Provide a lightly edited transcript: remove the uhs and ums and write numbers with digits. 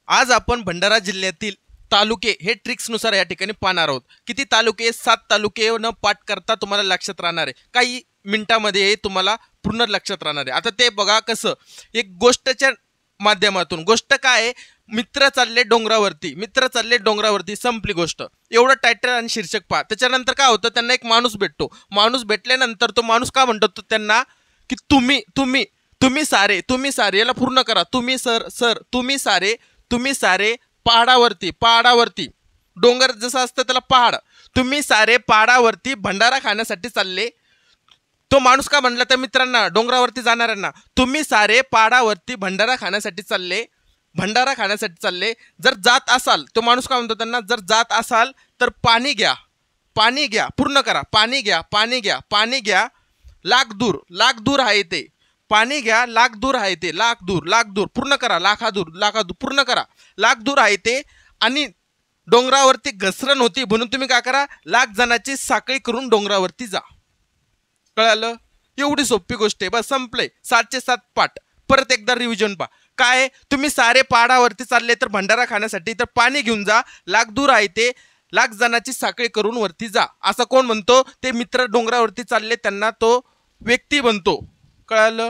आज आपण भंडारा जिल्ह्यातील तालुके हे ट्रिक्सनुसार या ठिकाणी पाहणार आहोत। किती तालुके? 7 तालुके न पाठ करता तुम्हाला लक्षात राहणार आहे, काही मिनिटांमध्ये तुम्हाला पूर्ण लक्षात राहणार आहे। आता ते बघा कसं, एक गोष्टच्या माध्यमातून। गोष्ट काय आहे? मित्र चालले डोंगरावरती, मित्र चालले डोंगरावरती, संपली गोष्ट। एवढं टायटल आणि शीर्षक पहा। त्याच्यानंतर काय होतं, त्यांना एक माणूस भेटतो। माणूस भेटल्यानंतर तो माणूस काय म्हणतो त्यांना की तुम्ही तुम्ही तुम्ही सारे, तुम्ही सारे, याला पूर्ण करा। तुम्ही सर सर, तुम्ही सारे, तुम्ही सारे पहाडावरती, पहाडावरती, डोंगर जसं असतं त्याला पहाड, तुम्ही सारे पहाडावरती भंडारा खाण्यासाठी चालले। तो माणूस का म्हणला त्या मित्रांना, डोंगरावरती जाणाऱ्यांना, तुम्ही सारे पहाडावरती भंडारा खाण्यासाठी चालले, भंडारा खाण्यासाठी चालले। जर जात असाल, तो माणूस काय म्हणतो त्यांना, जर जात असाल तर पाणी घ्या, पाणी घ्या, पूर्ण करा, पाणी घ्या, पाणी घ्या, पाणी घ्या, लाख दूर, लाख दूर आहे ते, पाणी घ्या, लाख दूर आहे ते, लाख दूर, लाख दूर, पूर्ण करा, लाखा दूर, लाखा दूर, पूर्ण करा, लाख दूर आहे ते। आणि डोंगरावरती घसरण होती म्हणून तुम्ही काय करा, लाख जणांची साखळी करून डोंगरावरती जा। कळालं? एवढी सोपी गोष्ट आहे, बस संपले। 7चे 7 पाठ परत एकदा रिव्हिजन पहा। काय? तुम्ही सारे पहाडावरती चालले तर भंडारा खाण्यासाठी, तर पाणी घेऊन जा, लाख दूर आहे ते, लाख जणांची साखळी करून वरती जा। असं कोण म्हणतो? ते मित्र डोंगरावरती चालले त्यांना तो व्यक्ती बनतो। कळालं?